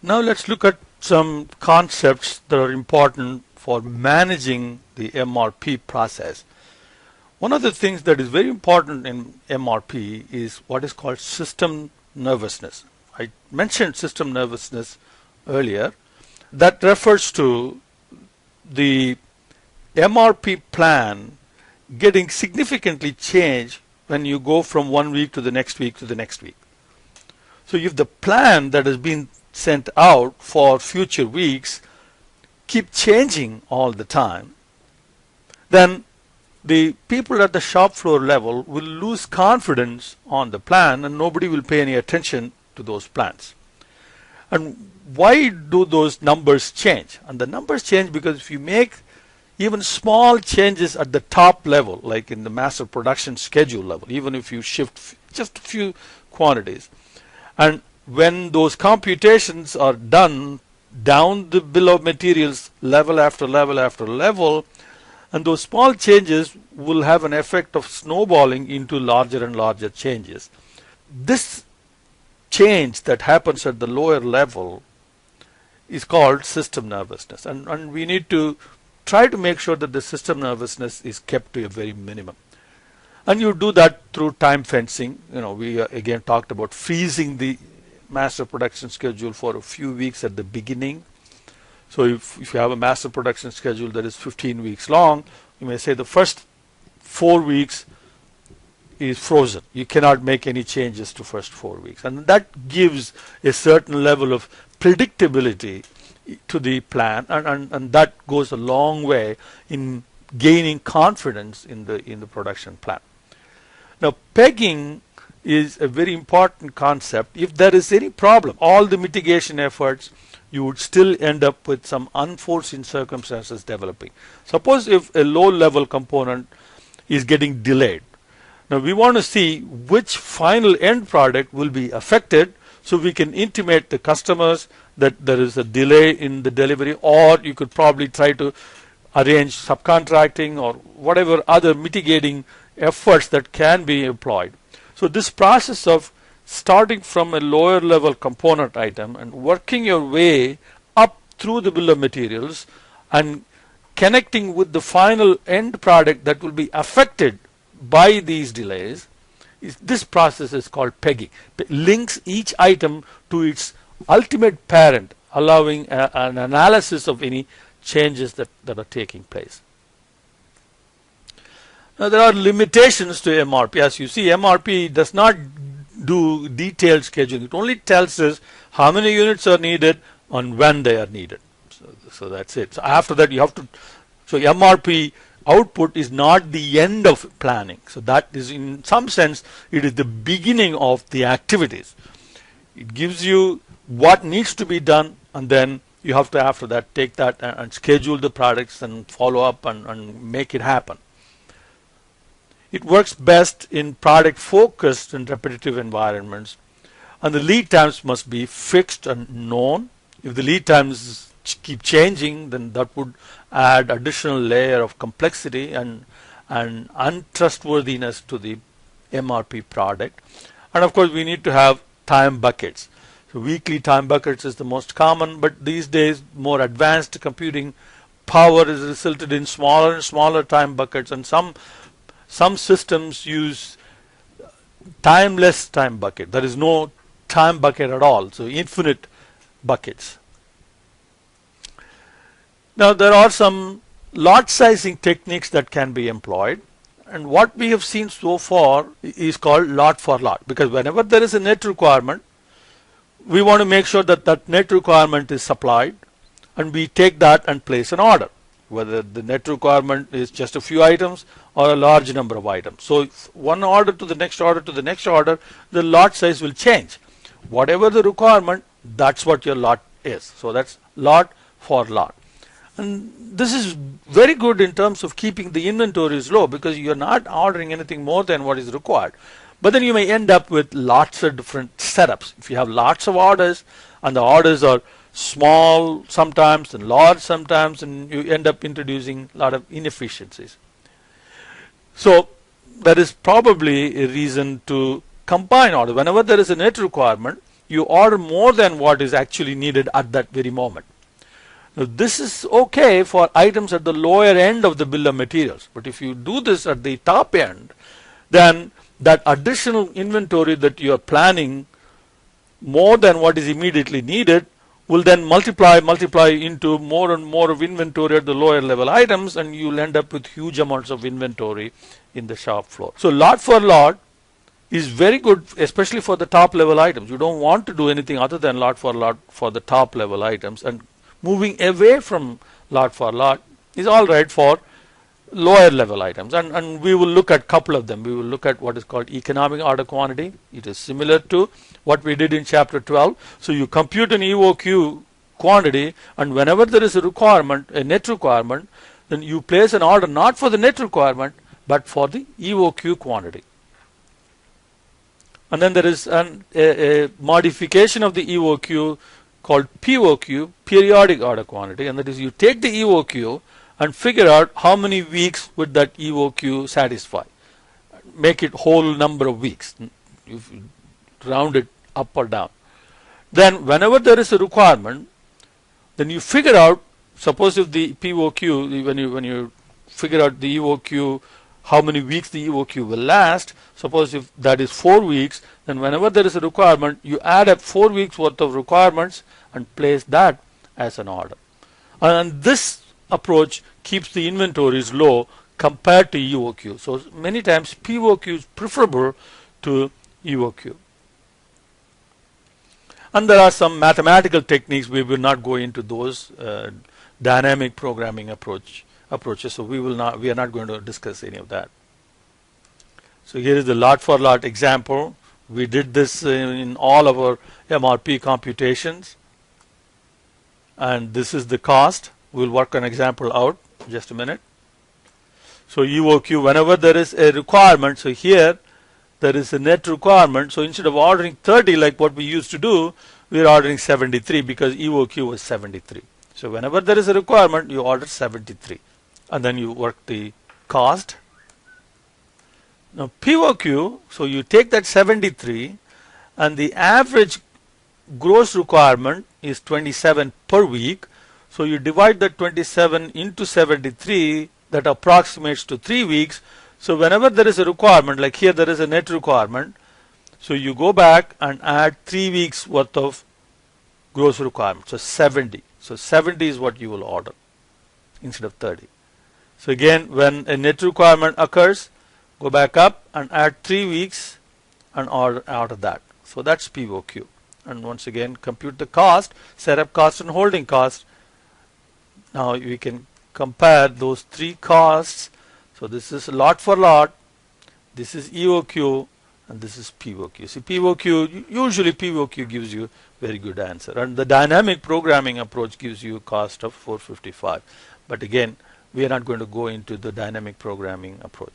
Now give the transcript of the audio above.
Now let's look at some concepts that are important for managing the MRP process. One of the things that is very important in MRP is what is called system nervousness. I mentioned system nervousness earlier. That refers to the MRP plan getting significantly changed when you go from one week to the next week to the next week. So if the plan that has been sent out for future weeks keep changing all the time, then the people at the shop floor level will lose confidence on the plan and nobody will pay any attention to those plans. And why do those numbers change? And the numbers change because if you make even small changes at the top level, like in the master production schedule level, even if you shift just a few quantities, and when those computations are done down the bill of materials level after level after level, and those small changes will have an effect of snowballing into larger and larger changes. This change that happens at the lower level is called system nervousness, and we need to try to make sure that the system nervousness is kept to a very minimum. And you do that through time fencing. We again talked about freezing the master production schedule for a few weeks at the beginning. So if you have a master production schedule that is 15 weeks long, you may say the first 4 weeks is frozen. You cannot make any changes to first 4 weeks. And that gives a certain level of predictability to the plan, and that goes a long way in gaining confidence in the production plan. Now, pegging is a very important concept. If there is any problem, all the mitigation efforts, you would still end up with some unforeseen circumstances developing. Suppose if a low level component is getting delayed. Now we want to see which final end product will be affected so we can intimate the customers that there is a delay in the delivery, or you could probably try to arrange subcontracting or whatever other mitigating efforts that can be employed. So this process of starting from a lower level component item and working your way up through the bill of materials and connecting with the final end product that will be affected by these delays, this process is called pegging. It links each item to its ultimate parent, allowing an analysis of any changes that are taking place. Now there are limitations to MRP. As you see, MRP does not do detailed scheduling. It only tells us how many units are needed and when they are needed. So that's it. So after that you have to, so MRP output is not the end of planning. So that is, in some sense, it is the beginning of the activities. It gives you what needs to be done, and then you have to after that take that and schedule the products and follow up and make it happen. It works best in product focused and repetitive environments, and the lead times must be fixed and known. If the lead times keep changing, then that would add additional layer of complexity and untrustworthiness to the MRP product. And of course we need to have time buckets. So weekly time buckets is the most common, but these days more advanced computing power has resulted in smaller and smaller time buckets, and some systems use timeless time bucket. There is no time bucket at all, so infinite buckets. Now there are some lot sizing techniques that can be employed, and what we have seen so far is called lot for lot, because whenever there is a net requirement, we want to make sure that that net requirement is supplied, and we take that and place an order, whether the net requirement is just a few items or a large number of items. So one order to the next order to the next order, the lot size will change. Whatever the requirement, that's what your lot is. So that's lot for lot. And this is very good in terms of keeping the inventories low, because you're not ordering anything more than what is required. But then you may end up with lots of different setups. If you have lots of orders and the orders are small sometimes and large sometimes, and you end up introducing a lot of inefficiencies. So there is probably a reason to combine orders. Whenever there is a net requirement, you order more than what is actually needed at that very moment. Now, this is okay for items at the lower end of the bill of materials, but if you do this at the top end, then that additional inventory that you are planning more than what is immediately needed will then multiply into more and more of inventory at the lower level items, and you'll end up with huge amounts of inventory in the shop floor. So lot for lot is very good, especially for the top level items. You don't want to do anything other than lot for the top level items, and moving away from lot for lot is all right for lower level items, and we will look at a couple of them. We will look at what is called economic order quantity. It is similar to what we did in chapter 12. So you compute an EOQ quantity, and whenever there is a requirement, a net requirement, then you place an order not for the net requirement but for the EOQ quantity. And then there is a modification of the EOQ called POQ, periodic order quantity, and that is you take the EOQ and figure out how many weeks would that EOQ satisfy. Make it whole number of weeks. You round it up or down. Then whenever there is a requirement, then you figure out, suppose if the POQ, when you figure out the EOQ, how many weeks the EOQ will last, suppose if that is 4 weeks, then whenever there is a requirement, you add up 4 weeks worth of requirements and place that as an order. And this approach keeps the inventories low compared to EOQ. So many times POQ is preferable to EOQ. And there are some mathematical techniques. We will not go into those dynamic programming approaches. So we are not going to discuss any of that. So here is the lot for lot example. We did this in all of our MRP computations, and this is the cost. We'll work an example out in just a minute. So EOQ, whenever there is a requirement, so here there is a net requirement. So instead of ordering 30 like what we used to do, we are ordering 73 because EOQ was 73. So whenever there is a requirement, you order 73, and then you work the cost. Now POQ, so you take that 73, and the average gross requirement is 27 per week. So you divide that 27 into 73, that approximates to 3 weeks. So whenever there is a requirement, like here there is a net requirement, so you go back and add 3 weeks worth of gross requirement, so 70. So 70 is what you will order instead of 30. So again, when a net requirement occurs, go back up and add 3 weeks and order out of that. So that's POQ. And once again, compute the cost, setup cost and holding cost. Now we can compare those three costs. So this is lot for lot, this is EOQ, and this is POQ. See, POQ, usually POQ gives you very good answer, and the dynamic programming approach gives you a cost of 455. But again, we are not going to go into the dynamic programming approach.